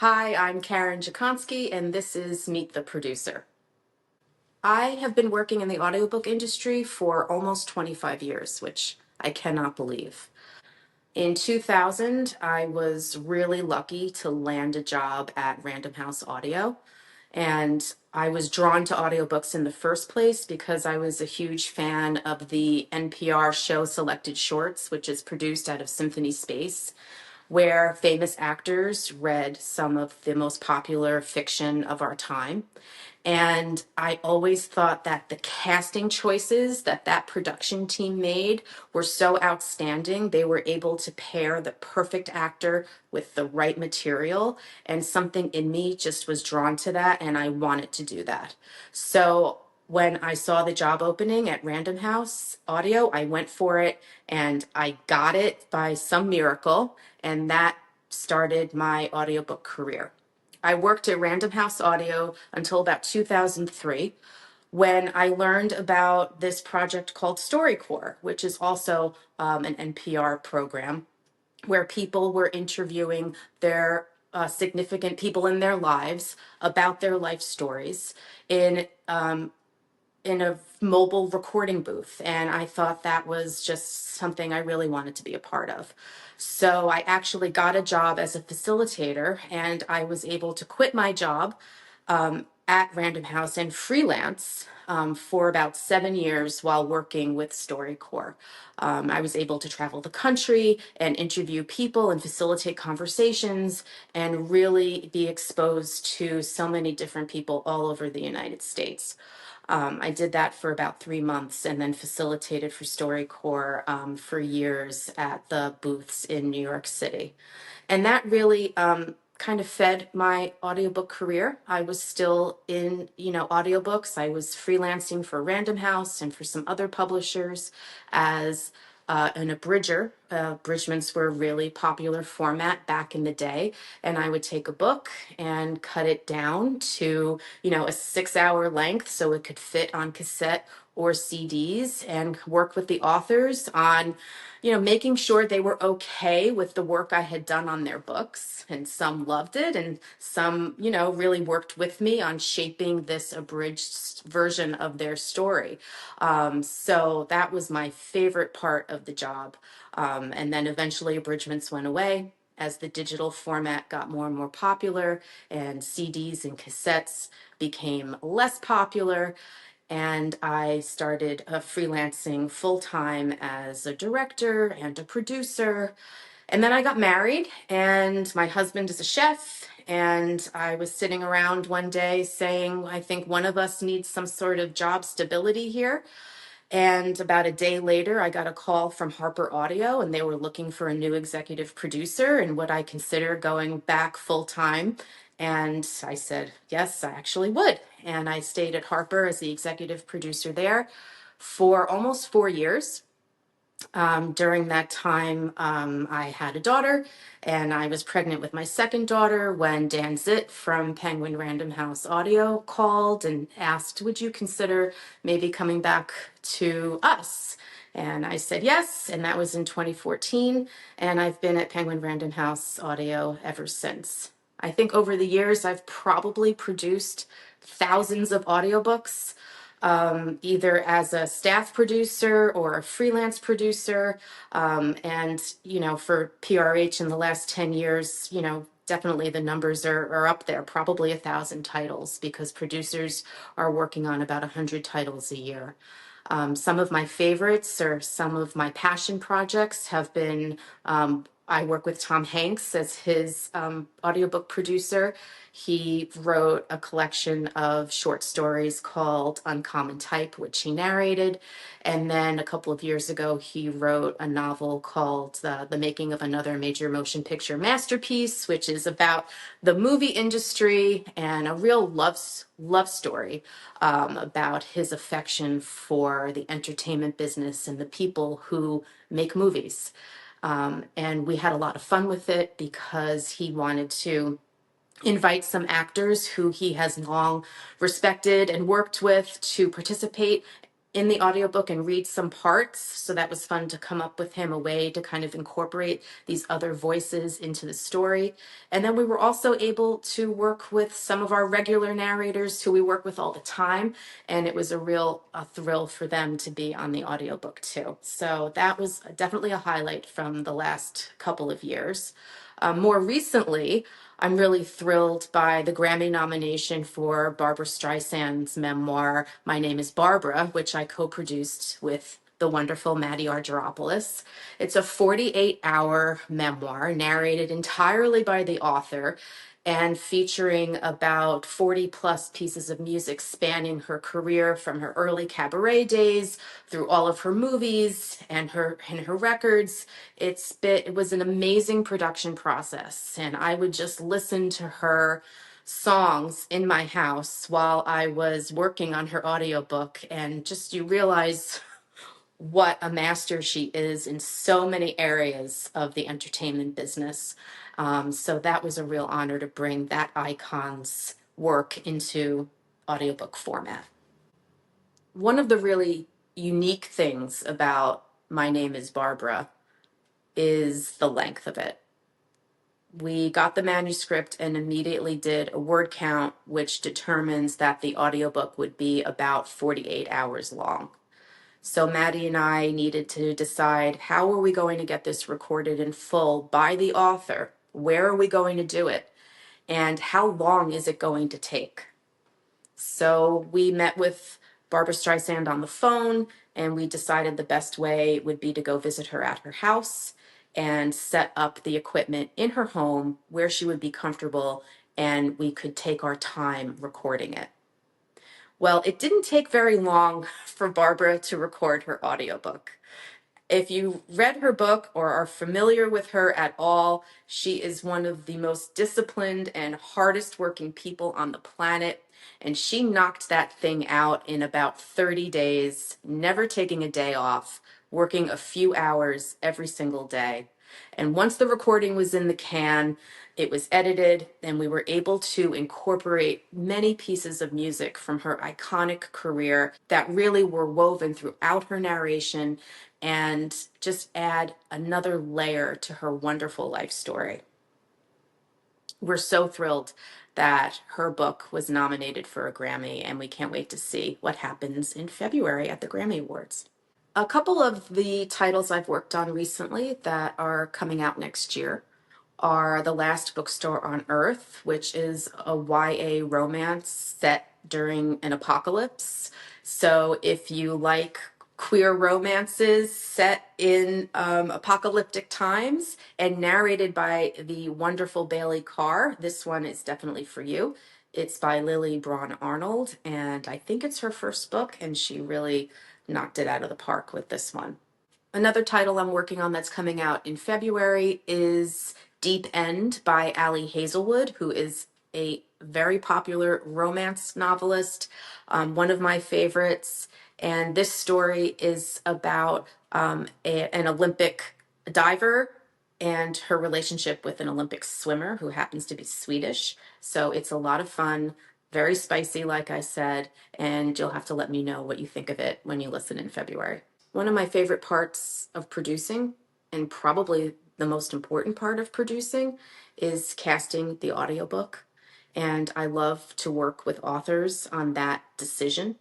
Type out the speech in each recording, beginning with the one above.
Hi, I'm Karen Dziekonski, and this is Meet the Producer. I have been working in the audiobook industry for almost 25 years, which I cannot believe. In 2000, I was really lucky to land a job at Random House Audio, and I was drawn to audiobooks in the first place because I was a huge fan of the NPR show Selected Shorts, which is produced out of Symphony Space, where famous actors read some of the most popular fiction of our time. And I always thought that the casting choices that production team made were so outstanding. They were able to pair the perfect actor with the right material. And something in me just was drawn to that, and I wanted to do that. So when I saw the job opening at Random House Audio, I went for it and I got it by some miracle. And that started my audiobook career. I worked at Random House Audio until about 2003 when I learned about this project called StoryCorps, which is also an NPR program where people were interviewing their significant people in their lives about their life stories in a mobile recording booth. And I thought that was just something I really wanted to be a part of. So I actually got a job as a facilitator, and I was able to quit my job at Random House and freelance for about 7 years while working with StoryCorps. I was able to travel the country and interview people and facilitate conversations and really be exposed to so many different people all over the United States. I did that for about 3 months and then facilitated for StoryCorps for years at the booths in New York City. And that really kind of fed my audiobook career. I was still in, audiobooks. I was freelancing for Random House and for some other publishers as an abridger. Abridgments were a really popular format back in the day. And I would take a book and cut it down to, a 6-hour length so it could fit on cassette or CDs and work with the authors on, making sure they were okay with the work I had done on their books. And some loved it, and some, really worked with me on shaping this abridged version of their story. So that was my favorite part of the job. And then eventually abridgments went away as the digital format got more and more popular and CDs and cassettes became less popular. And I started freelancing full-time as a director and a producer. And then I got married, and my husband is a chef. And I was sitting around one day saying, I think one of us needs some sort of job stability here. And about a day later, I got a call from Harper Audio, and they were looking for a new executive producer and would I consider going back full time. And I said, yes, I actually would. And I stayed at Harper as the executive producer there for almost 4 years. During that time, I had a daughter, and I was pregnant with my second daughter when Dan Zitt from Penguin Random House Audio called and asked, would you consider maybe coming back to us? And I said yes, and that was in 2014, and I've been at Penguin Random House Audio ever since. I think over the years, I've probably produced thousands of audiobooks, either as a staff producer or a freelance producer. And, for PRH in the last 10 years, definitely the numbers are up there, probably 1,000 titles, because producers are working on about 100 titles a year. Some of my favorites or some of my passion projects have been, I work with Tom Hanks as his audiobook producer. He wrote a collection of short stories called Uncommon Type, which he narrated. And then a couple of years ago, he wrote a novel called The Making of Another Major Motion Picture Masterpiece, which is about the movie industry and a real love story about his affection for the entertainment business and the people who make movies. And we had a lot of fun with it because he wanted to invite some actors who he has long respected and worked with to participate in the audiobook and read some parts. So that was fun to come up with him a way to kind of incorporate these other voices into the story. And then we were also able to work with some of our regular narrators who we work with all the time. And it was a thrill for them to be on the audiobook too. So that was definitely a highlight from the last couple of years. More recently, I'm really thrilled by the Grammy nomination for Barbra Streisand's memoir, My Name is Barbra, which I co-produced with the wonderful Maddie Argyropoulos. It's a 48-hour memoir narrated entirely by the author and featuring about 40 plus pieces of music spanning her career from her early cabaret days through all of her movies and her records. It was an amazing production process, and I would just listen to her songs in my house while I was working on her audiobook, and just you realize what a master she is in so many areas of the entertainment business. So that was a real honor to bring that icon's work into audiobook format. One of the really unique things about My Name is Barbra is the length of it. We got the manuscript and immediately did a word count, which determines that the audiobook would be about 48 hours long. So Maddie and I needed to decide, how are we going to get this recorded in full by the author? Where are we going to do it? And how long is it going to take? So we met with Barbra Streisand on the phone, and we decided the best way would be to go visit her at her house and set up the equipment in her home where she would be comfortable and we could take our time recording it. Well, it didn't take very long for Barbra to record her audiobook. If you read her book or are familiar with her at all, she is one of the most disciplined and hardest working people on the planet. And she knocked that thing out in about 30 days, never taking a day off, working a few hours every single day. And once the recording was in the can, it was edited, and we were able to incorporate many pieces of music from her iconic career that really were woven throughout her narration and just add another layer to her wonderful life story. We're so thrilled that her book was nominated for a Grammy, and we can't wait to see what happens in February at the Grammy Awards. A couple of the titles I've worked on recently that are coming out next year are The Last Bookstore on Earth, which is a YA romance set during an apocalypse. So if you like queer romances set in apocalyptic times and narrated by the wonderful Bailey Carr, this one is definitely for you. It's by Lily Braun Arnold, and I think it's her first book, and she really knocked it out of the park with this one. Another title I'm working on that's coming out in February is Deep End by Ali Hazelwood, who is a very popular romance novelist, one of my favorites. And this story is about an Olympic diver and her relationship with an Olympic swimmer who happens to be Swedish. So it's a lot of fun, very spicy, like I said, and you'll have to let me know what you think of it when you listen in February. One of my favorite parts of producing, and probably the most important part of producing, is casting the audiobook. And I love to work with authors on that decision.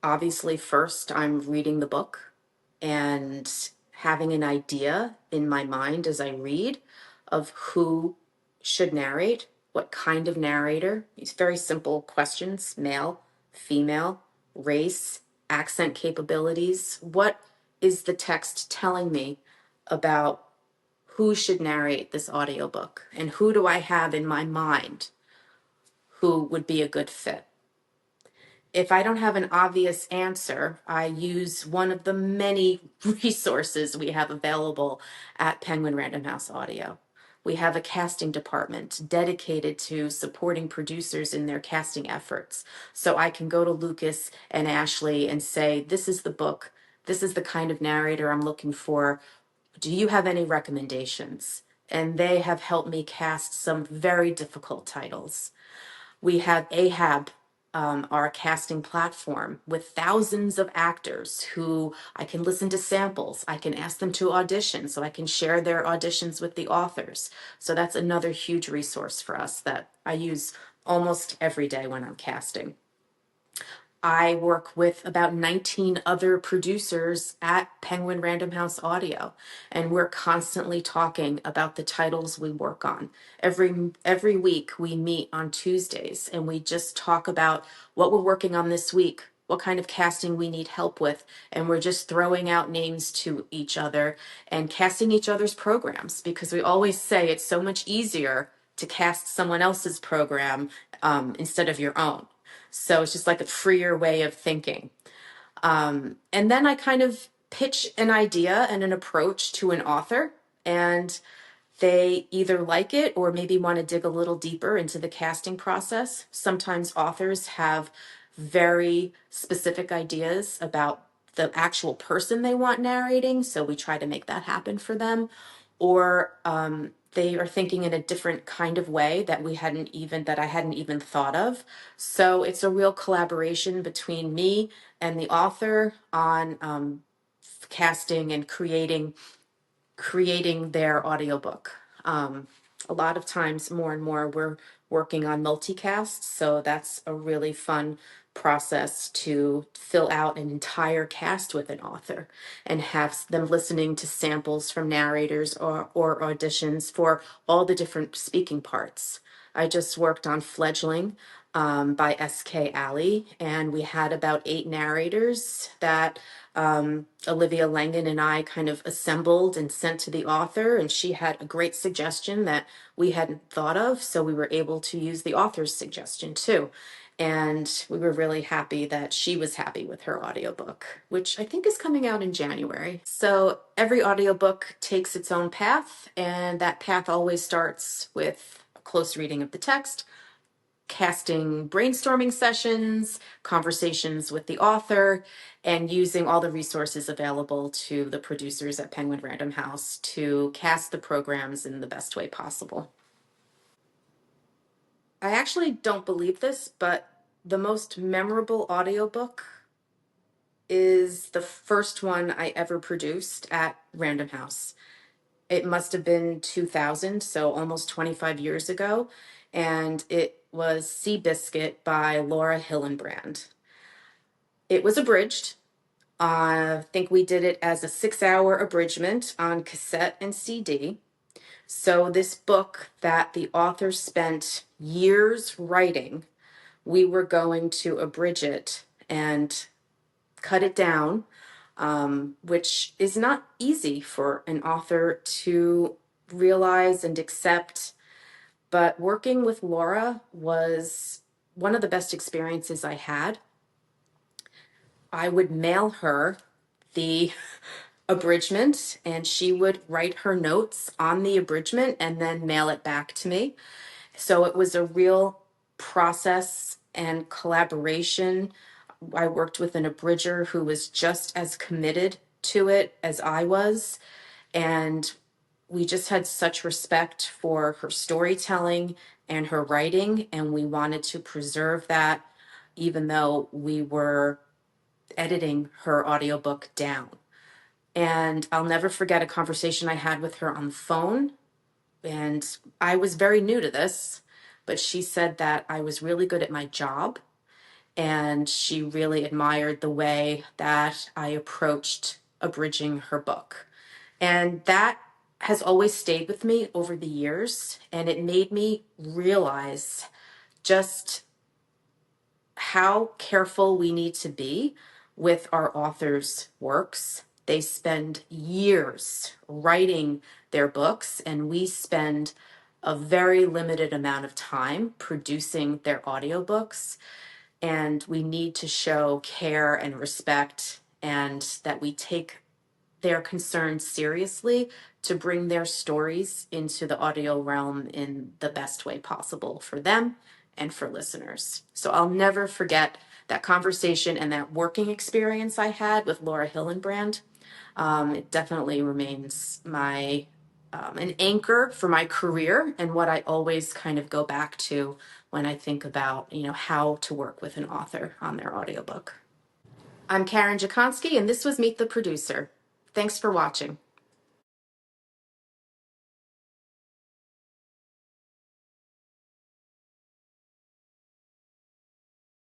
Obviously, first I'm reading the book and having an idea in my mind as I read of who should narrate, what kind of narrator. These very simple questions: male, female, race, accent capabilities. What is the text telling me about who should narrate this audiobook? And who do I have in my mind who would be a good fit? If I don't have an obvious answer, I use one of the many resources we have available at Penguin Random House Audio. We have a casting department dedicated to supporting producers in their casting efforts. So I can go to Lucas and Ashley and say, this is the book, this is the kind of narrator I'm looking for. Do you have any recommendations? And they have helped me cast some very difficult titles. We have Ahab our casting platform with thousands of actors who I can listen to samples. I can ask them to audition, so I can share their auditions with the authors. So that's another huge resource for us that I use almost every day when I'm casting. I work with about 19 other producers at Penguin Random House Audio, and we're constantly talking about the titles we work on. Every week we meet on Tuesdays and we just talk about what we're working on this week, what kind of casting we need help with, and we're just throwing out names to each other and casting each other's programs, because we always say it's so much easier to cast someone else's program instead of your own. So it's just like a freer way of thinking. And then I kind of pitch an idea and an approach to an author, and they either like it or maybe want to dig a little deeper into the casting process. Sometimes authors have very specific ideas about the actual person they want narrating, so we try to make that happen for them. Or they are thinking in a different kind of way that I hadn't even thought of. So it's a real collaboration between me and the author on casting and creating their audiobook. A lot of times, more and more, we're working on multicasts, so that's a really fun process to fill out an entire cast with an author and have them listening to samples from narrators or auditions for all the different speaking parts. I just worked on Fledgling by S.K. Alley, and we had about 8 narrators that Olivia Langan and I kind of assembled and sent to the author, and she had a great suggestion that we hadn't thought of, so we were able to use the author's suggestion too. And we were really happy that she was happy with her audiobook, which I think is coming out in January. So every audiobook takes its own path, and that path always starts with a close reading of the text, casting brainstorming sessions, conversations with the author, and using all the resources available to the producers at Penguin Random House to cast the programs in the best way possible. I actually don't believe this, but the most memorable audiobook is the first one I ever produced at Random House. It must have been 2000, so almost 25 years ago, and it was Seabiscuit by Laura Hillenbrand. It was abridged. I think we did it as a 6-hour abridgment on cassette and CD. So this book that the author spent years writing, we were going to abridge it and cut it down, which is not easy for an author to realize and accept. But working with Laura was one of the best experiences I had. I would mail her the abridgment, and she would write her notes on the abridgment and then mail it back to me. So it was a real process and collaboration. I worked with an abridger who was just as committed to it as I was, and we just had such respect for her storytelling and her writing, and we wanted to preserve that even though we were editing her audiobook down. And I'll never forget a conversation I had with her on the phone. And I was very new to this, but she said that I was really good at my job. And she really admired the way that I approached abridging her book. And that has always stayed with me over the years. And it made me realize just how careful we need to be with our authors' works. They spend years writing their books, and we spend a very limited amount of time producing their audiobooks. And we need to show care and respect, and that we take their concerns seriously to bring their stories into the audio realm in the best way possible for them and for listeners. So I'll never forget that conversation and that working experience I had with Laura Hillenbrand. It definitely remains an anchor for my career and what I always kind of go back to when I think about, how to work with an author on their audiobook. I'm Karen Dziekonski, and this was Meet the Producer. Thanks for watching.